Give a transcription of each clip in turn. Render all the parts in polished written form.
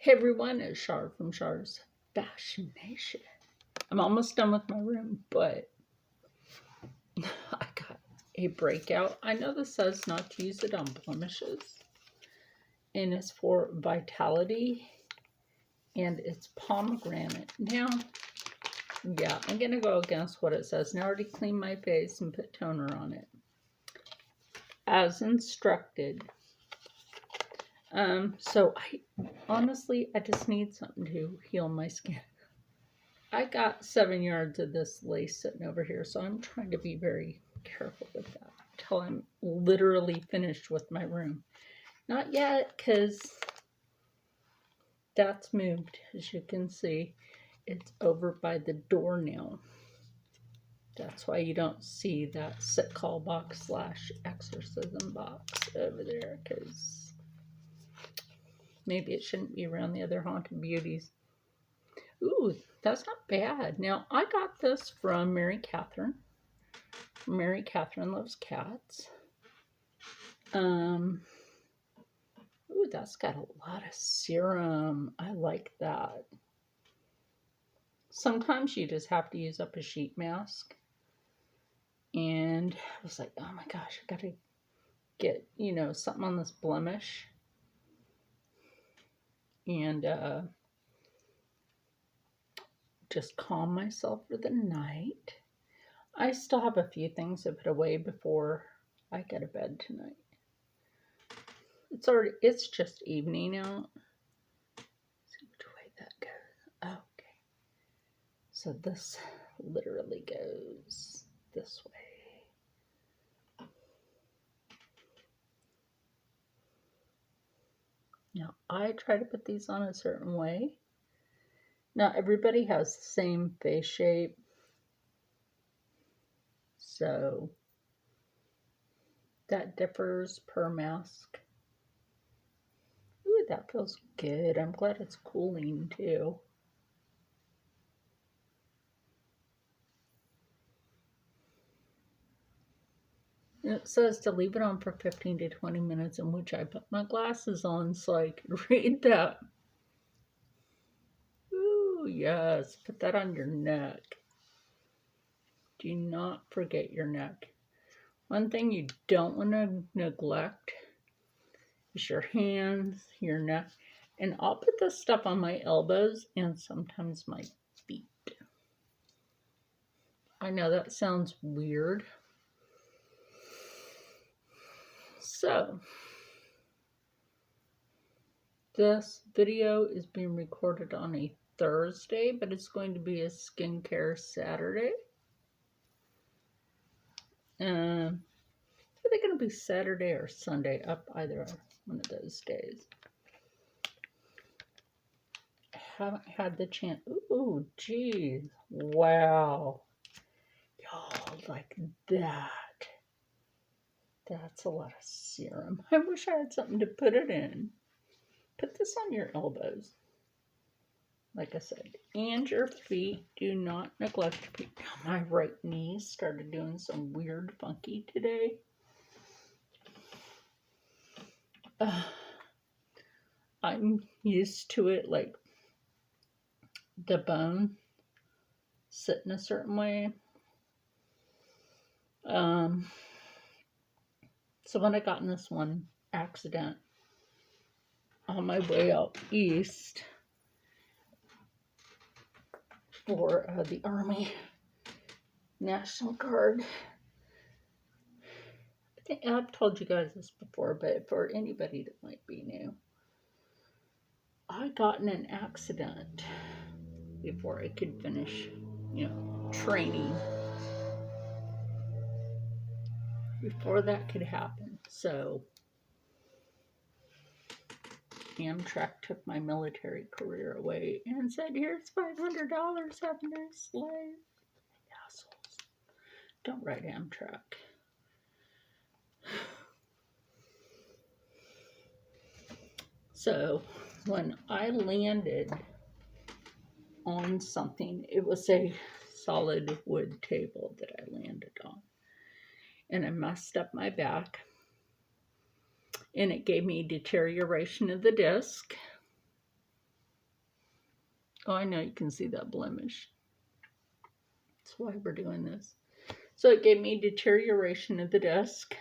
Hey everyone, it's Char from Char's Fashion Nation. I'm almost done with my room, but I got a breakout. I know this says not to use it on blemishes, and it's for vitality, and it's pomegranate. Now, yeah, I'm gonna go against what it says. Now I already cleaned my face and put toner on it, as instructed. So I just need something to heal my skin. I got 7 yards of this lace sitting over here, so I'm trying to be very careful with that until I'm literally finished with my room. Not yet, because that's moved. As you can see, it's over by the door now. That's why you don't see that sit call box / exorcism box over there, because maybe it shouldn't be around the other haunted beauties. Ooh, that's not bad. Now, I got this from Mary Catherine. Mary Catherine loves cats. Ooh, that's got a lot of serum. I like that. Sometimes you just have to use up a sheet mask. And I was like, oh my gosh, I gotta get, something on this blemish. And just calm myself for the night. I still have a few things to put away before I go to bed tonight. It's just evening out. Let's see which way that goes. Okay. So this literally goes this way. Now I try to put these on a certain way. Now everybody has the same face shape. So that differs per mask. Ooh, that feels good. I'm glad it's cooling too. And it says to leave it on for 15 to 20 minutes, in which I put my glasses on so I could read that. Ooh, yes. Put that on your neck. Do not forget your neck. One thing you don't want to neglect is your hands, your neck, and I'll put this stuff on my elbows and sometimes my feet. I know that sounds weird. So, this video is being recorded on a Thursday, but it's going to be a skincare Saturday. Are they going to be Saturday or Sunday? Up either one of those days. I haven't had the chance. Ooh, geez. Wow. Y'all, like that. That's a lot of serum. I wish I had something to put it in. Put this on your elbows. Like I said, and your feet. Do not neglect your feet. Now, my right knee started doing some weird funky today. I'm used to it, like the bone sitting a certain way. So when I got in this one accident on my way out east for the Army National Guard, I think I've told you guys this before, but for anybody that might be new, I got in an accident before I could finish, training. Before that could happen. So Amtrak took my military career away and said, here's $500, have a nice life. Assholes. Don't ride Amtrak. So when I landed on something, it was a solid wood table that I landed on. And I messed up my back. And it gave me deterioration of the disc. Oh, I know you can see that blemish. That's why we're doing this. So it gave me deterioration of the disc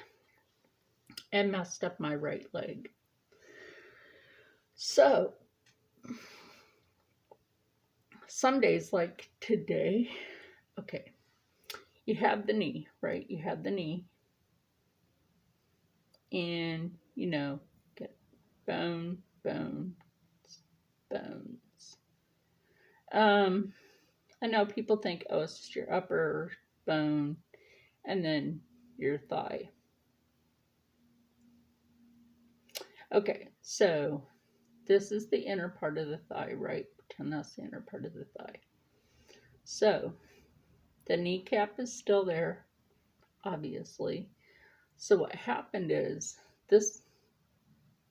and messed up my right leg. So some days like today, okay, you have the knee, right? You have the knee, and get bones. I know people think, oh, it's just your upper bone and then your thigh. Okay, so this is the inner part of the thigh, right? Pretend that's the inner part of the thigh. So the kneecap is still there, obviously. So what happened is this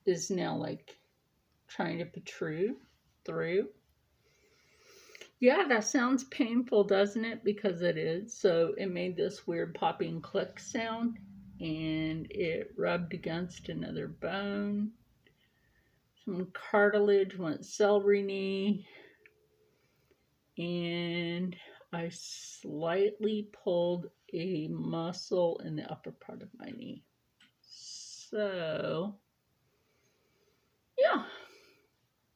is now like trying to protrude through. Yeah, that sounds painful, doesn't it? Because it is. So it made this weird popping click sound, and it rubbed against another bone. Some cartilage went celery knee, and I slightly pulled a muscle in the upper part of my knee. So, yeah,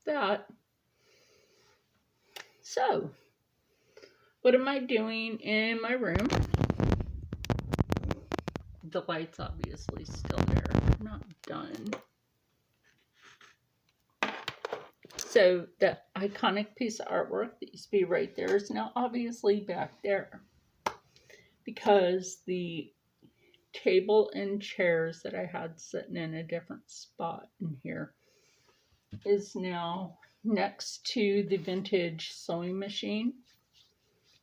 that. So, what am I doing in my room? The light's obviously still there. I'm not done. So the iconic piece of artwork that used to be right there is now obviously back there, because the table and chairs that I had sitting in a different spot in here is now next to the vintage sewing machine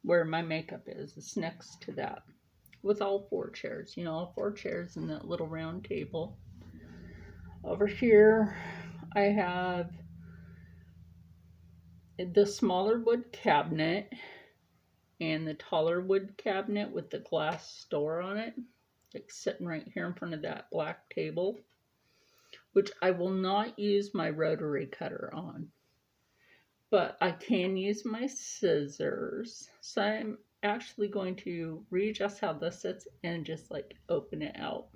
where my makeup is. It's next to that with all four chairs, all four chairs and that little round table. Over here, I have the smaller wood cabinet and the taller wood cabinet with the glass door on it, like sitting right here in front of that black table, which I will not use my rotary cutter on, but I can use my scissors. So I'm actually going to readjust how this sits and just like open it out.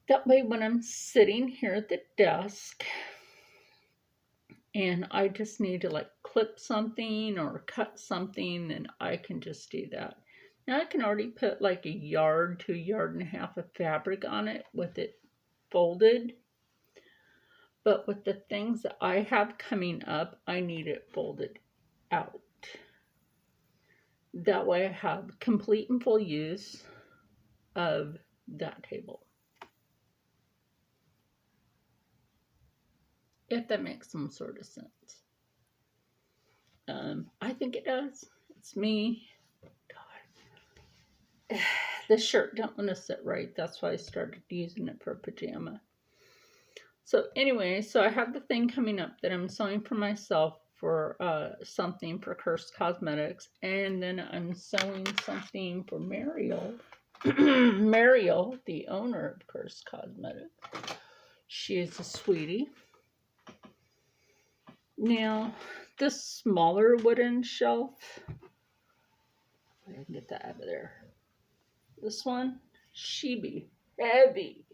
That way when I'm sitting here at the desk and I just need to like clip something or cut something, then I can just do that. Now I can already put like a yard to a yard and a half of fabric on it with it folded. But with the things that I have coming up, I need it folded out. That way I have complete and full use of that table. If that makes some sort of sense. I think it does. It's me. God. This shirt don't want to sit right. That's why I started using it for a pajama. So anyway, so I have the thing coming up that I'm sewing for myself for something for Cursed Cosmetics, and then I'm sewing something for Mariel. Mariel, the owner of Cursed Cosmetics. She is a sweetie. Now, this smaller wooden shelf, I can get that out of there. This one, she be heavy,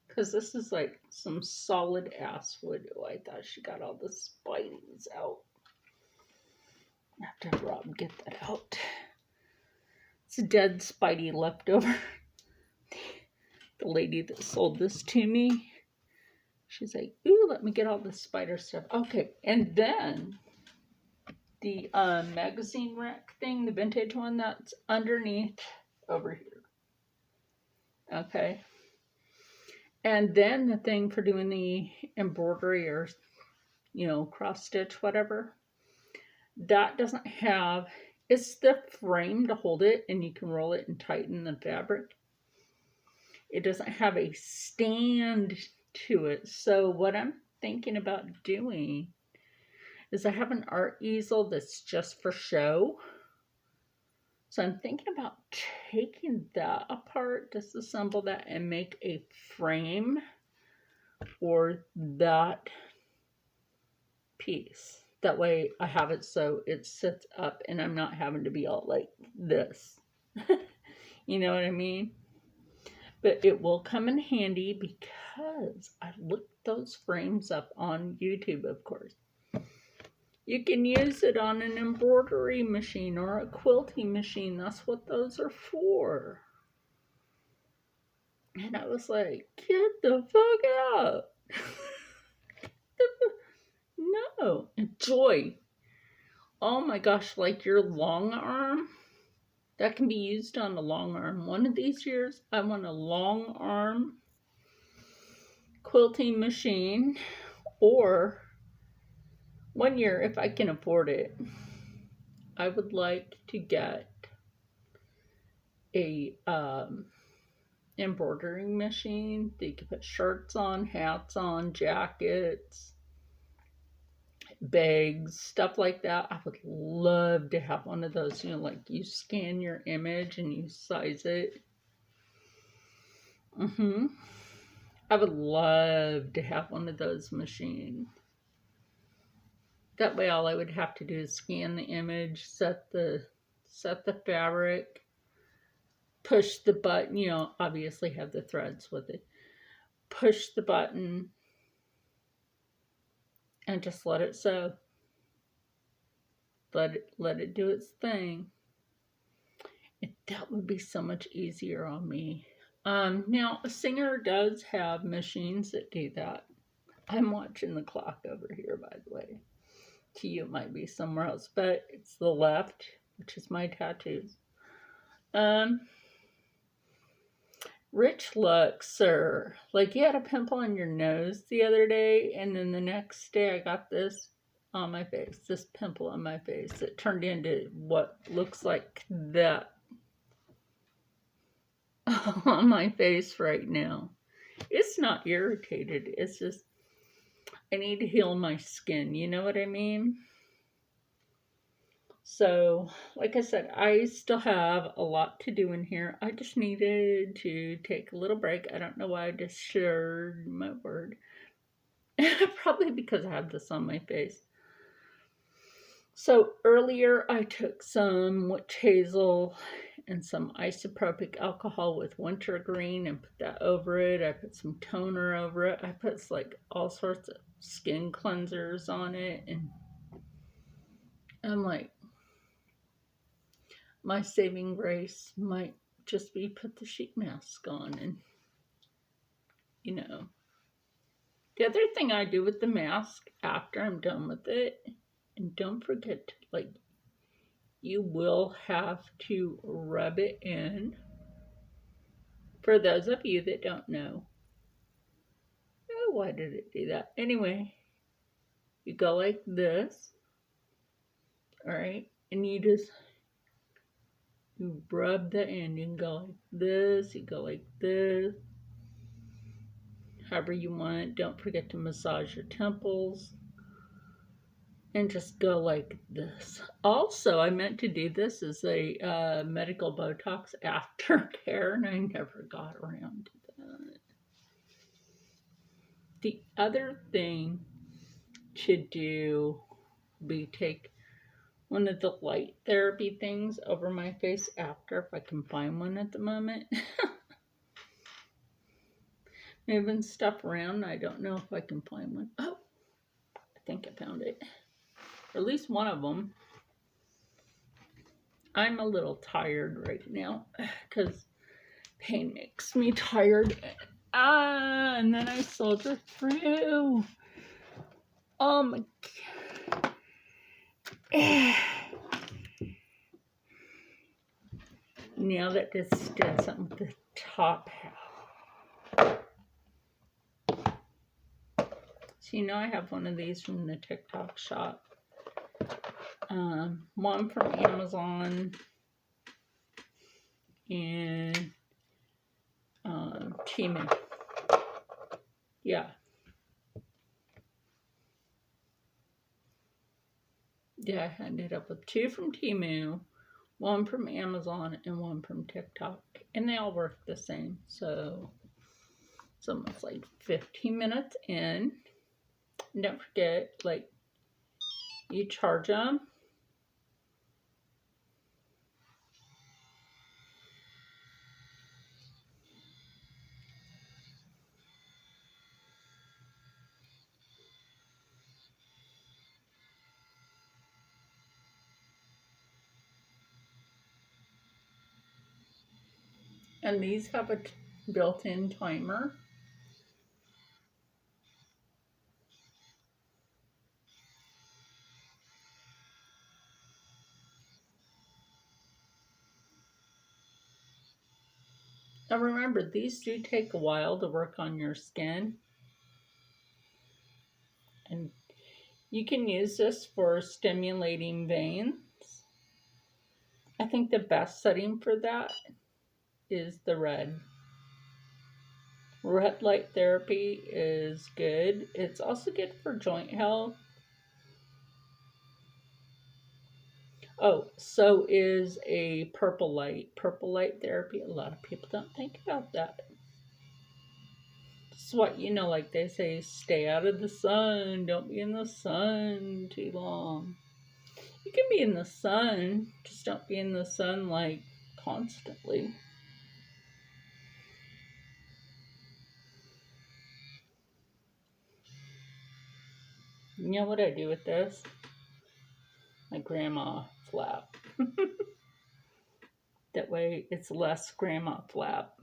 because this is like some solid ass wood. Oh, I thought she got all the spideys out. I have to have Rob get that out. It's a dead Spidey leftover. The lady that sold this to me, she's like, ooh, let me get all the spider stuff. Okay, and then the magazine rack thing, the vintage one, that's underneath over here. Okay. And then the thing for doing the embroidery or, cross stitch, whatever, that doesn't have, it's the frame to hold it and you can roll it and tighten the fabric. It doesn't have a stand to it. So what I'm thinking about doing is I have an art easel that's just for show. So I'm thinking about taking that apart, disassemble that, and make a frame for that piece. That way I have it so it sits up and I'm not having to be all like this. You know what I mean? But it will come in handy because I looked those frames up on YouTube, of course. You can use it on an embroidery machine or a quilting machine. That's what those are for. And I was like, get the fuck out. No. Joy. Oh my gosh, like your long arm. That can be used on a long arm. One of these years, I want a long arm quilting machine, or one year, if I can afford it, I would like to get a embroidering machine that you can put shirts on, hats on, jackets, bags, stuff like that. I would love to have one of those, you know, like you scan your image and you size it. I would love to have one of those machines. That way all I would have to do is scan the image, set the fabric, push the button, you know, obviously have the threads with it. Push the button and just let it sew. Let it do its thing. That would be so much easier on me. Now, a Singer does have machines that do that. I'm watching the clock over here, by the way. To you, it might be somewhere else, but it's the left, which is my tattoos. Rich look, sir. Like you had a pimple on your nose the other day, and then the next day I got this on my face, this pimple on my face. It turned into what looks like that on my face right now. It's not irritated. It's just I need to heal my skin. You know what I mean? So, like I said, I still have a lot to do in here. I just needed to take a little break. I don't know why I just shared my word. Probably because I have this on my face. So earlier I took some witch hazel and some isopropyl alcohol with wintergreen and put that over it. I put some toner over it. I put like all sorts of skin cleansers on it, and I'm like, my saving grace might just be put the sheet mask on. And you know, the other thing I do with the mask after I'm done with it, and don't forget to, like, you will have to rub it in. For those of you that don't know. Oh, why did it do that? Anyway, you go like this. Alright, and you rub the end and go like this. You go like this. However you want. Don't forget to massage your temples. And just go like this. Also, I meant to do this as a medical Botox aftercare, and I never got around to that. The other thing to do be take one of the light therapy things over my face after, if I can find one at the moment. Moving stuff around, I don't know if I can find one. Oh, I think I found it. Or at least one of them. I'm a little tired right now because pain makes me tired. And then I soldier through. Oh my God. Now that this did something with the top half. So you know I have one of these from the TikTok shop. One from Amazon. And Temu. Yeah. Yeah, I ended up with two from Temu, one from Amazon, and one from TikTok. And they all work the same. So it's almost like 15 minutes in. And don't forget, like, You charge them. And these have a built-in timer. Now remember, these do take a while to work on your skin. And you can use this for stimulating veins. I think the best setting for that is the red. Red light therapy is good. It's also good for joint health. Oh, so is a purple light. Purple light therapy. A lot of people don't think about that. It's what, like they say, stay out of the sun. Don't be in the sun too long. You can be in the sun, just don't be in the sun like constantly. You know what I do with this? My grandma flap. That way it's less grandma flap.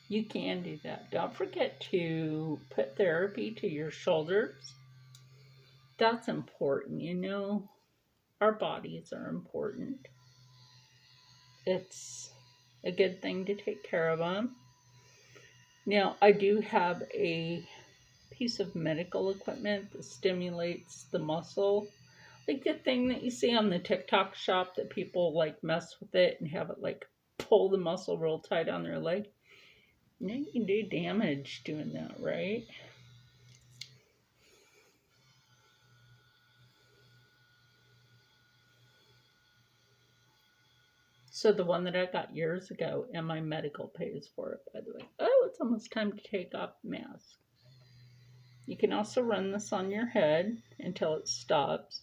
You can do that. Don't forget to put therapy to your shoulders. That's important, Our bodies are important. It's a good thing to take care of them. Now, I do have a piece of medical equipment that stimulates the muscle. Like the thing that you see on the TikTok shop that people like mess with it and have it like pull the muscle real tight on their leg. You can do damage doing that, right? So the one that I got years ago, and my medical pays for it, by the way. Oh, it's almost time to take off the mask. You can also run this on your head until it stops.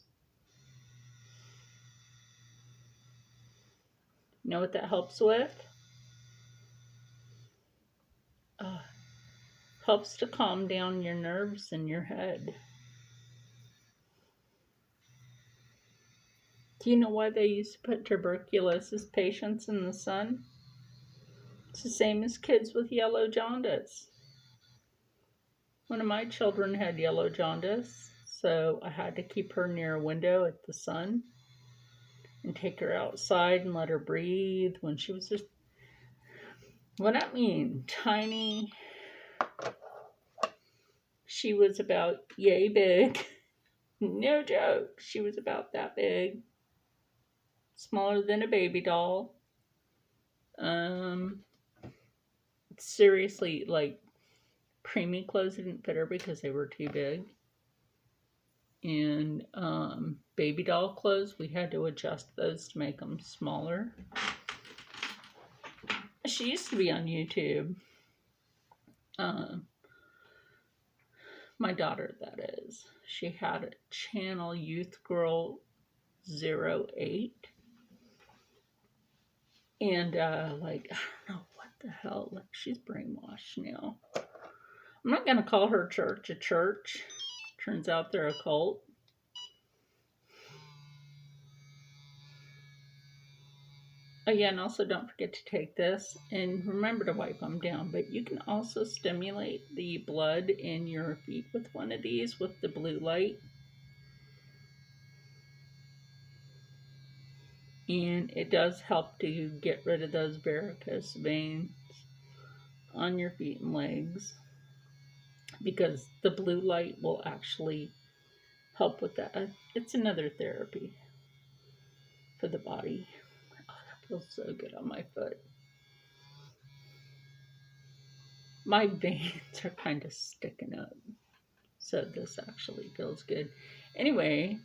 You know what that helps with? Helps to calm down your nerves in your head. Do you know why they used to put tuberculosis patients in the sun? It's the same as kids with yellow jaundice. One of my children had yellow jaundice, so I had to keep her near a window at the sun and take her outside and let her breathe when she was just, what I mean, tiny. She was about yay big. No joke. She was about that big. Smaller than a baby doll. Seriously, like, preemie clothes didn't fit her because they were too big. And baby doll clothes, we had to adjust those to make them smaller. She used to be on YouTube. My daughter, that is. She had a channel, Youth Girl 08. And I don't know what the hell. Like, she's brainwashed now. I'm not going to call her church a church. Turns out they're a cult. Again, also don't forget to take this and remember to wipe them down. But you can also stimulate the blood in your feet with one of these with the blue light. And it does help to get rid of those varicose veins on your feet and legs, because the blue light will actually help with that. It's another therapy for the body. Oh, that feels so good on my foot. My veins are kind of sticking up, so this actually feels good. Anyway,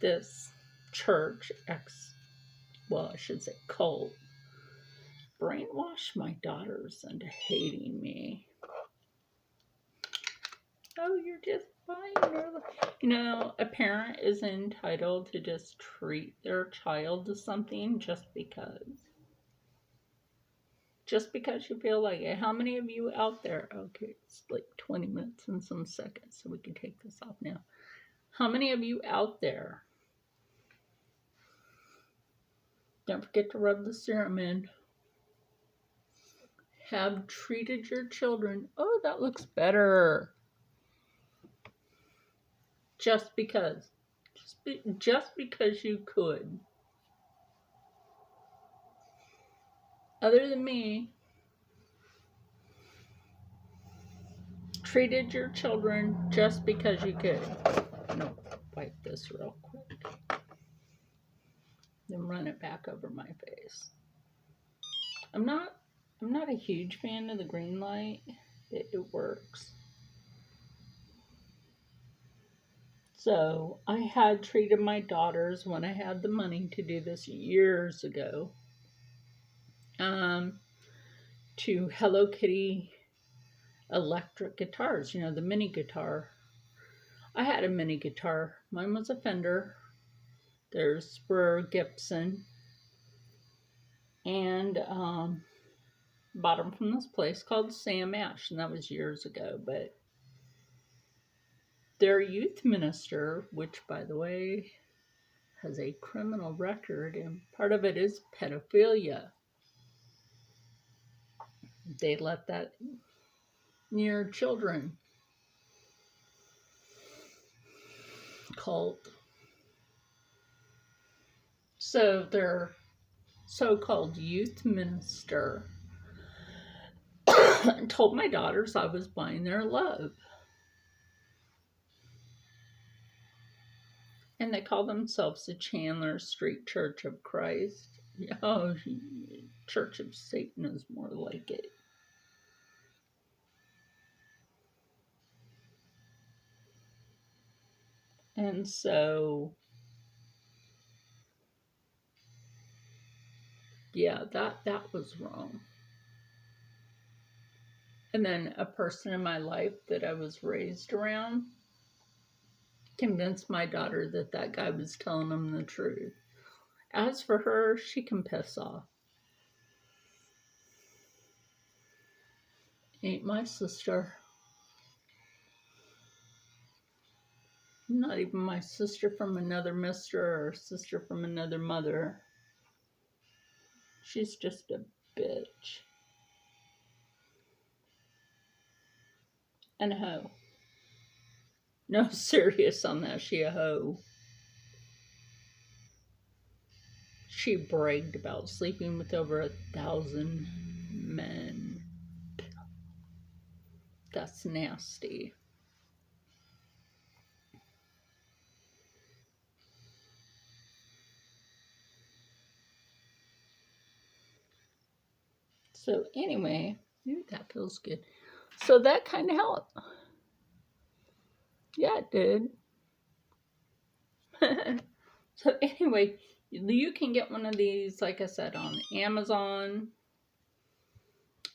this church, I should say cult, brainwashed my daughters into hating me. Oh, you're just fine. You know, a parent is entitled to just treat their child to something just because. Just because you feel like it. How many of you out there? Okay, it's like 20 minutes and some seconds, so we can take this off now. How many of you out there? Don't forget to rub the serum in. Have treated your children. Oh, that looks better. Just because. Just because you could. Other than me, treated your children just because you could. No, wipe this real quick. Then run it back over my face. I'm not a huge fan of the green light. It works. So I had treated my daughters when I had the money to do this years ago. To Hello Kitty electric guitars, you know, the mini guitar. I had a mini guitar. Mine was a Fender. There's Spur Gibson. And bought them from this place called Sam Ash, and that was years ago. But their youth minister, which, by the way, has a criminal record, and part of it is pedophilia. They let that near children. Cult. So their so-called youth minister told my daughters I was buying their love. And they call themselves the Chandler Street Church of Christ. Oh, Church of Satan is more like it. And so, yeah, that was wrong. And then a person in my life that I was raised around convinced my daughter that that guy was telling them the truth. As for her, she can piss off. Ain't my sister. Not even my sister from another mister or sister from another mother. She's just a bitch. And a hoe. No, serious on that. She a hoe. She bragged about sleeping with over 1,000 men. That's nasty. So anyway, ooh, that feels good. So that kind of helped. Yeah, it did. So anyway, you can get one of these, like I said, on Amazon.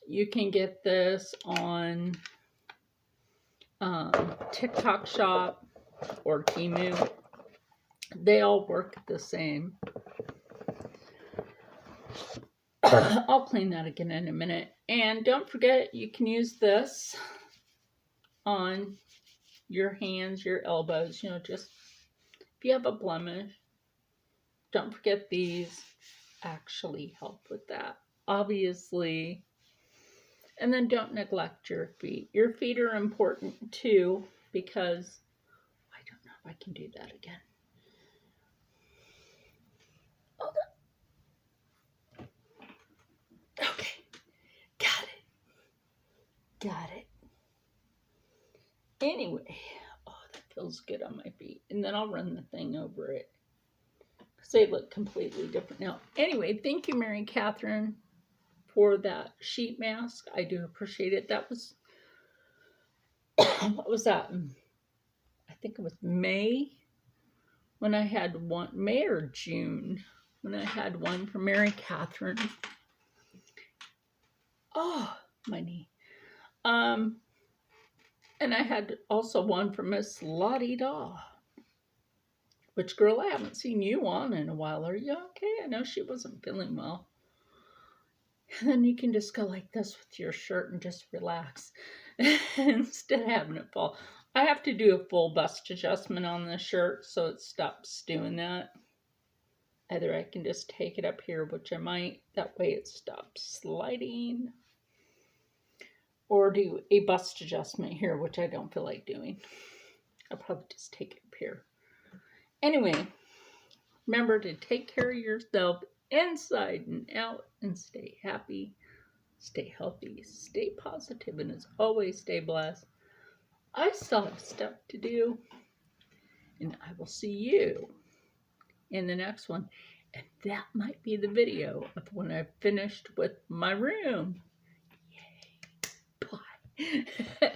You can get this on TikTok Shop or Temu. They all work the same. I'll clean that again in a minute. And don't forget, you can use this on your hands, your elbows, you know, just if you have a blemish. Don't forget these actually help with that, obviously. And then don't neglect your feet. Your feet are important too, because I don't know if I can do that again. Okay, got it. Anyway, oh, that feels good on my feet. And then I'll run the thing over it. Because they look completely different now. Anyway, thank you, Mary Catherine, for that sheet mask. I do appreciate it. That was, what was that? I think it was May when I had one, May or June, when I had one from Mary Catherine. Oh, my knee. And I had also one from Miss Lottie Daw. Which, girl, I haven't seen you on in a while. Are you okay? I know she wasn't feeling well. And then you can just go like this with your shirt and just relax instead of having it fall. I have to do a full bust adjustment on this shirt so it stops doing that. Either I can just take it up here, which I might, that way it stops sliding, or do a bust adjustment here, which I don't feel like doing. I'll probably just take it up here. Anyway, remember to take care of yourself inside and out and stay happy, stay healthy, stay positive, and as always, stay blessed. I still have stuff to do, and I will see you in the next one. And that might be the video of when I've finished with my room. Yay. Bye.